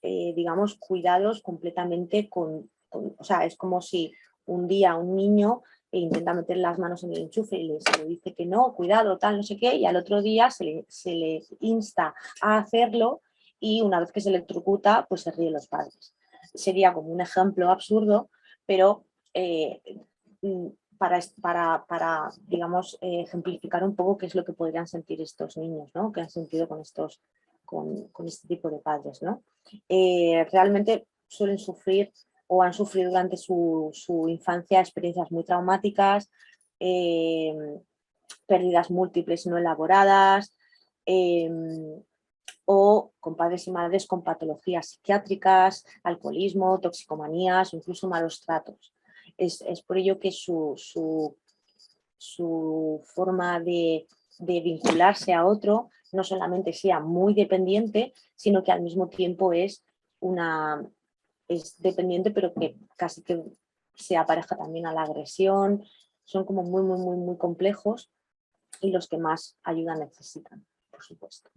digamos, cuidados completamente o sea, es como si un día un niño intenta meter las manos en el enchufe y se le dice que no, cuidado, tal, no sé qué, y al otro día se le insta a hacerlo, y una vez que se electrocuta, pues se ríen los padres. Sería como un ejemplo absurdo, pero para digamos, ejemplificar un poco qué es lo que podrían sentir estos niños, ¿no? Que han sentido con este tipo de padres, ¿no? Realmente suelen sufrir o han sufrido durante su infancia experiencias muy traumáticas, pérdidas múltiples no elaboradas, o con padres y madres con patologías psiquiátricas, alcoholismo, toxicomanías o incluso malos tratos. Es por ello que su forma de vincularse a otro no solamente sea muy dependiente, sino que al mismo tiempo es dependiente, pero que casi que se apareja también a la agresión. Son como muy complejos y los que más ayuda necesitan, por supuesto.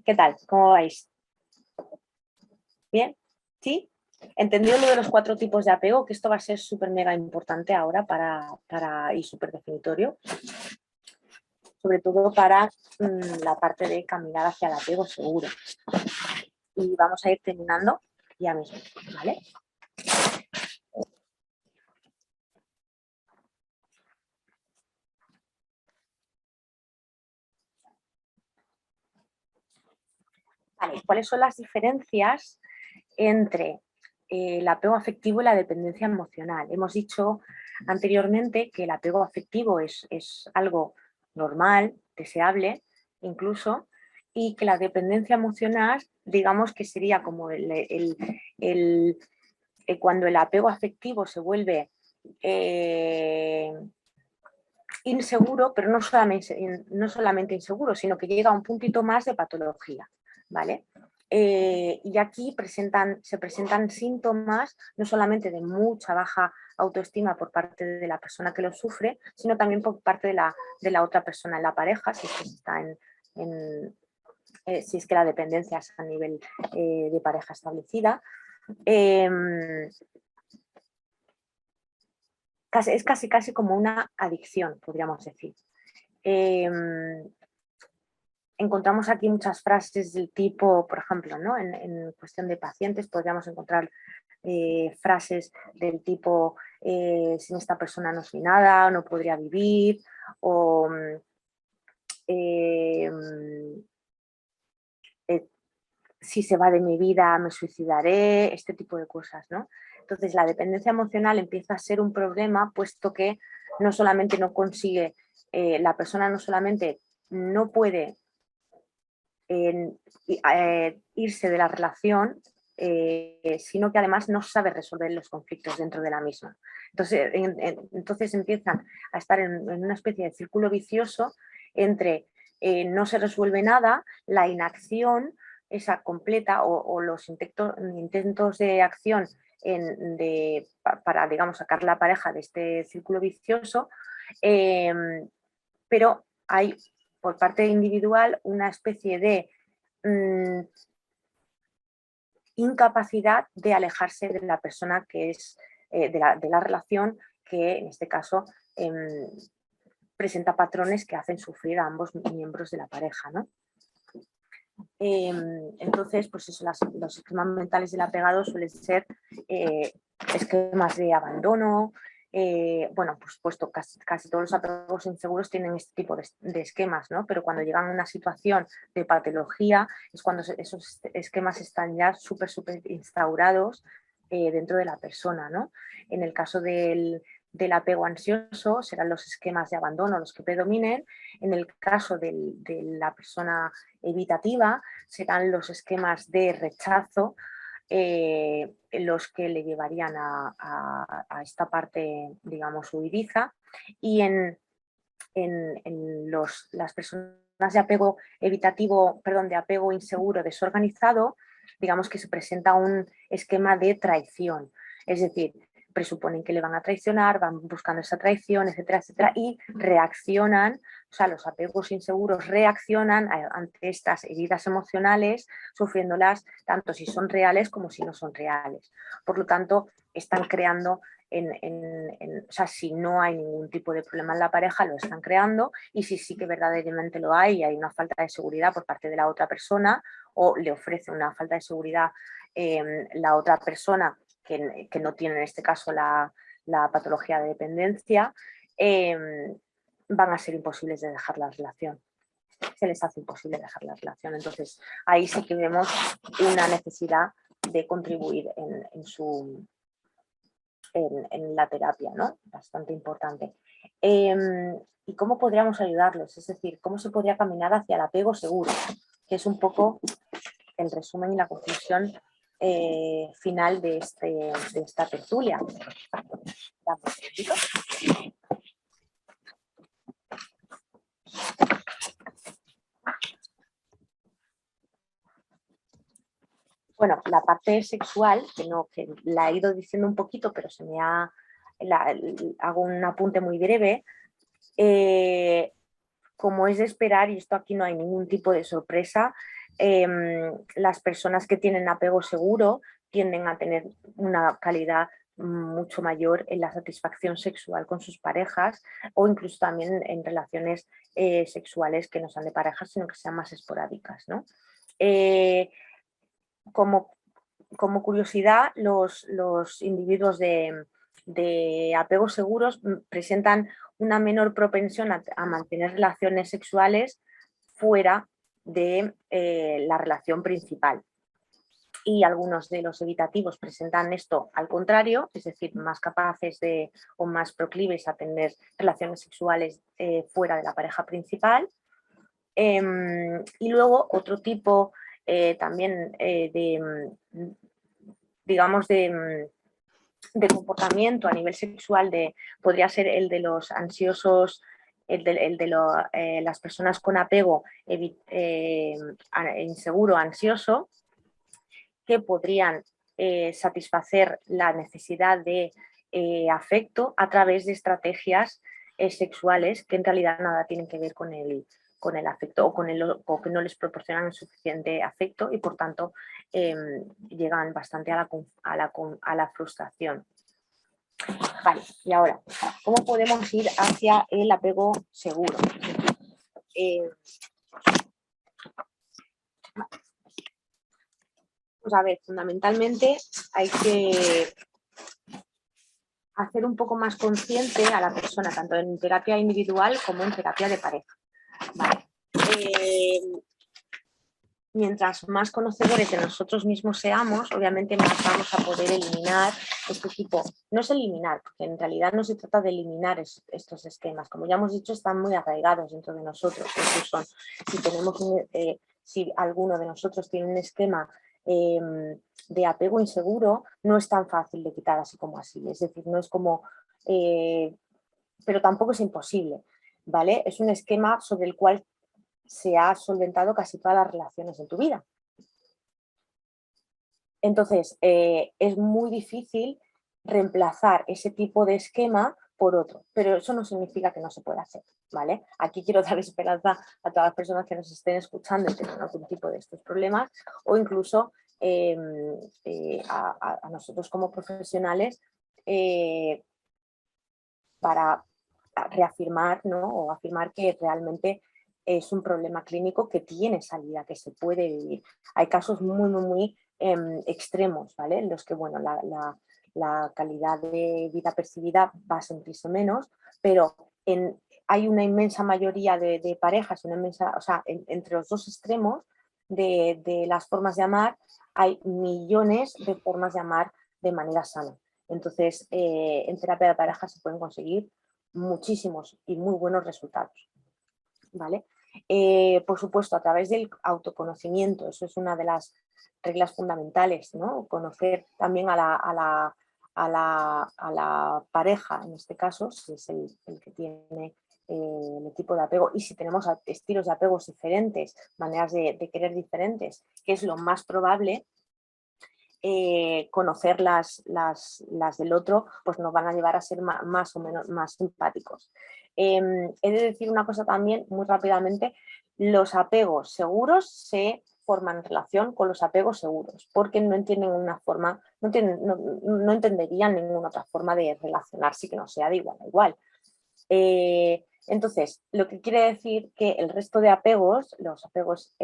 ¿Qué tal? ¿Cómo vais? ¿Bien? ¿Sí? ¿Entendido lo de los 4 tipos de apego? Que esto va a ser súper mega importante ahora y súper definitorio. Sobre todo para la parte de caminar hacia el apego seguro. Y vamos a ir terminando ya mismo, ¿vale? Vale, ¿cuáles son las diferencias entre el apego afectivo y la dependencia emocional? Hemos dicho anteriormente que el apego afectivo es algo normal, deseable incluso, y que la dependencia emocional, digamos que sería como cuando el apego afectivo se vuelve inseguro, pero no solamente inseguro, sino que llega a un puntito más de patología, ¿vale? Y aquí se presentan síntomas no solamente de mucha baja autoestima por parte de la persona que lo sufre, sino también por parte de la otra persona en la pareja, si es que está si es que la dependencia es a nivel de pareja establecida. Es casi como una adicción, podríamos decir. Encontramos aquí muchas frases del tipo, por ejemplo, ¿no? en cuestión de pacientes podríamos encontrar frases del tipo sin esta persona no soy nada, no podría vivir, o si se va de mi vida me suicidaré, este tipo de cosas, ¿no? Entonces la dependencia emocional empieza a ser un problema puesto que no solamente no consigue, la persona no solamente no puede irse de la relación, sino que además no sabe resolver los conflictos dentro de la misma. Entonces empiezan a estar en una especie de círculo vicioso entre no se resuelve nada, la inacción esa completa o los intentos de acción para, digamos, sacar la pareja de este círculo vicioso, pero hay por parte individual una especie de incapacidad de alejarse de la persona que es de la relación que en este caso presenta patrones que hacen sufrir a ambos miembros de la pareja, ¿no? Entonces, pues eso, los esquemas mentales del apegado suelen ser esquemas de abandono. Bueno, por supuesto, casi todos los apegos inseguros tienen este tipo de esquemas, ¿no? Pero cuando llegan a una situación de patología es cuando esos esquemas están ya súper instaurados dentro de la persona, ¿no? En el caso del apego ansioso serán los esquemas de abandono los que predominen. En el caso de la persona evitativa serán los esquemas de rechazo los que le llevarían a esta parte, digamos, huidiza. Y en las personas de apego evitativo, perdón, de apego inseguro desorganizado, digamos que se presenta un esquema de traición. Es decir, presuponen que le van a traicionar, van buscando esa traición, etcétera, etcétera, y reaccionan, o sea, los apegos inseguros reaccionan ante estas heridas emocionales, sufriéndolas tanto si son reales como si no son reales. Por lo tanto, están creando, o sea, si no hay ningún tipo de problema en la pareja, lo están creando, y si sí que verdaderamente lo hay y hay una falta de seguridad por parte de la otra persona o le ofrece una falta de seguridad la otra persona que no tiene en este caso la patología de dependencia, van a ser imposibles de dejar la relación. Se les hace imposible dejar la relación. Entonces, ahí sí que vemos una necesidad de contribuir en la terapia, ¿no? Bastante importante. ¿Y cómo podríamos ayudarlos? Es decir, ¿cómo se podría caminar hacia el apego seguro? Que es un poco el resumen y la conclusión final de esta tertulia. Bueno, la parte sexual, que la he ido diciendo un poquito, pero se me ha hago un apunte muy breve. Como es de esperar, y esto aquí no hay ningún tipo de sorpresa, las personas que tienen apego seguro tienden a tener una calidad mucho mayor en la satisfacción sexual con sus parejas, o incluso también en relaciones sexuales que no sean de parejas, sino que sean más esporádicas, ¿no? Como curiosidad, los individuos de apegos seguros presentan una menor propensión a mantener relaciones sexuales fuera de la relación principal. Y algunos de los evitativos presentan esto al contrario, es decir, más capaces o más proclives a tener relaciones sexuales fuera de la pareja principal. Y luego otro tipo también digamos, de comportamiento a nivel sexual podría ser el de los ansiosos, las personas con apego inseguro, ansioso, que podrían satisfacer la necesidad de afecto a través de estrategias sexuales que en realidad nada tienen que ver con el afecto, o que no les proporcionan el suficiente afecto, y por tanto llegan bastante a la frustración. Vale, y ahora, ¿cómo podemos ir hacia el apego seguro? Pues a ver, fundamentalmente hay que hacer un poco más consciente a la persona, tanto en terapia individual como en terapia de pareja. Vale. Mientras más conocedores de nosotros mismos seamos, obviamente más vamos a poder eliminar este tipo. No es eliminar, porque en realidad no se trata de eliminar estos esquemas. Como ya hemos dicho, están muy arraigados dentro de nosotros. Incluso si alguno de nosotros tiene un esquema de apego inseguro, no es tan fácil de quitar así como así. Es decir, no es como... pero tampoco es imposible, ¿vale? Es un esquema sobre el cual se ha solventado casi todas las relaciones en tu vida. Entonces, es muy difícil reemplazar ese tipo de esquema por otro, pero eso no significa que no se pueda hacer, ¿vale? Aquí quiero dar esperanza a todas las personas que nos estén escuchando y tengan algún tipo de estos problemas, o incluso a nosotros como profesionales, para reafirmar, ¿no? O afirmar que realmente es un problema clínico que tiene salida, que se puede vivir. Hay casos muy, muy, muy extremos, ¿vale? En los que, bueno, la calidad de vida percibida va a sentirse menos, pero hay una inmensa mayoría de parejas, o sea, entre los dos extremos de las formas de amar, hay millones de formas de amar de manera sana. Entonces, en terapia de pareja se pueden conseguir muchísimos y muy buenos resultados, ¿vale? Por supuesto, a través del autoconocimiento, eso es una de las reglas fundamentales, ¿no? Conocer también a la pareja, en este caso, si es el que tiene el tipo de apego, y si tenemos estilos de apegos diferentes, maneras de querer diferentes, que es lo más probable. Conocer las del otro, pues nos van a llevar a ser más o menos más simpáticos. He de decir una cosa también muy rápidamente: los apegos seguros se forman en relación con los apegos seguros, porque no entienden una forma, no entenderían ninguna otra forma de relacionarse que no sea de igual a igual. Entonces, lo que quiere decir que el resto de apegos, los apegos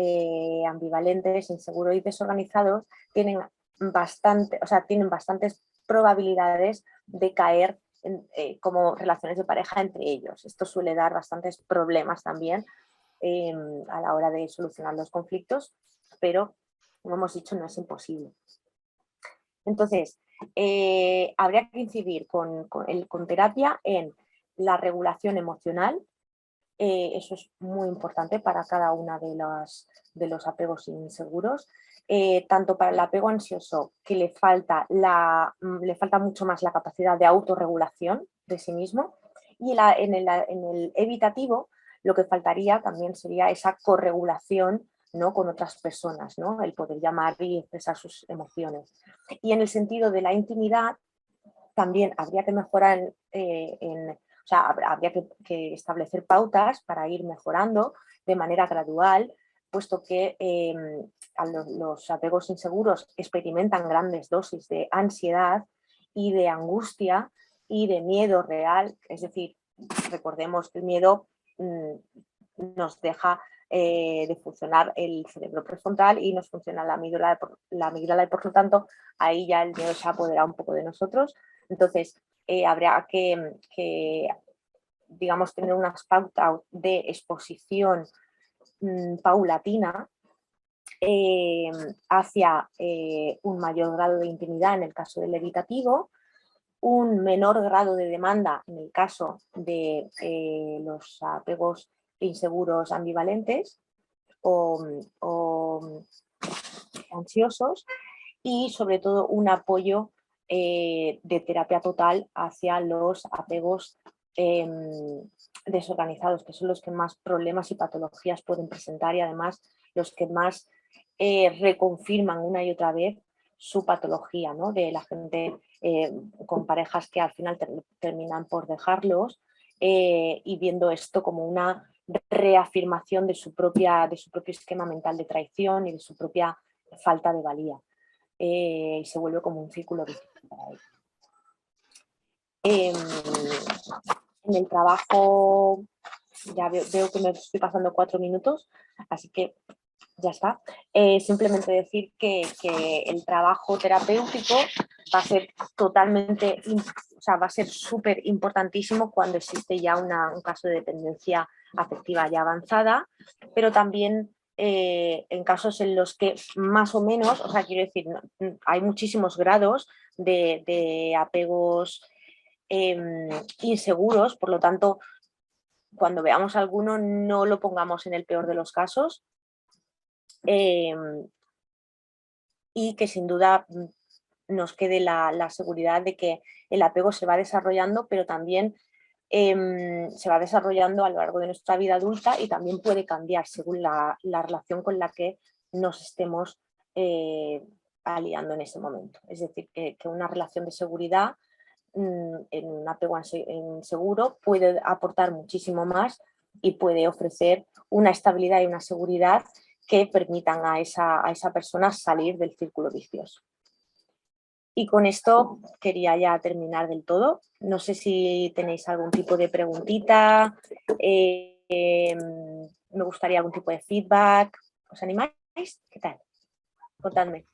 ambivalentes, inseguros y desorganizados, tienen bastantes probabilidades de caer como relaciones de pareja entre ellos. Esto suele dar bastantes problemas también a la hora de solucionar los conflictos, pero, como hemos dicho, no es imposible. Entonces, habría que incidir con terapia en la regulación emocional. Eso es muy importante para cada uno de los apegos inseguros. Tanto para el apego ansioso, que le falta mucho más la capacidad de autorregulación de sí mismo, y en el evitativo lo que faltaría también sería esa corregulación, ¿no?, con otras personas, ¿no?, el poder llamar y expresar sus emociones. Y en el sentido de la intimidad, también habría que mejorar o sea, habría que establecer pautas para ir mejorando de manera gradual, puesto que los apegos inseguros experimentan grandes dosis de ansiedad y de angustia y de miedo real. Es decir, recordemos que el miedo nos deja de funcionar el cerebro prefrontal y nos funciona la amígdala y por lo tanto ahí ya el miedo se apodera un poco de nosotros. Entonces habría que digamos, tener unas pautas de exposición paulatina hacia un mayor grado de intimidad en el caso del evitativo, un menor grado de demanda en el caso de los apegos inseguros ambivalentes o ansiosos, y sobre todo un apoyo de terapia total hacia los apegos desorganizados, que son los que más problemas y patologías pueden presentar y además los que más reconfirman una y otra vez su patología, ¿no? De la gente con parejas que al final terminan por dejarlos y viendo esto como una reafirmación de su propio esquema mental de traición y de su propia falta de valía. Y se vuelve como un círculo vicioso para él. En el trabajo, ya veo que me estoy pasando 4 minutos, así que ya está. Simplemente decir que el trabajo terapéutico va a ser totalmente, o sea, va a ser súper importantísimo cuando existe ya un caso de dependencia afectiva ya avanzada, pero también en casos en los que más o menos, o sea, quiero decir, hay muchísimos grados de apegos inseguros, por lo tanto, cuando veamos alguno no lo pongamos en el peor de los casos, y que sin duda nos quede la seguridad de que el apego se va desarrollando, pero también se va desarrollando a lo largo de nuestra vida adulta y también puede cambiar según la relación con la que nos estemos aliando en ese momento. Es decir, que una relación de seguridad en un apego inseguro puede aportar muchísimo más y puede ofrecer una estabilidad y una seguridad que permitan a esa persona salir del círculo vicioso. Y con esto quería ya terminar del todo. No sé si tenéis algún tipo de preguntita, me gustaría algún tipo de feedback. ¿Os animáis? ¿Qué tal? Contadme.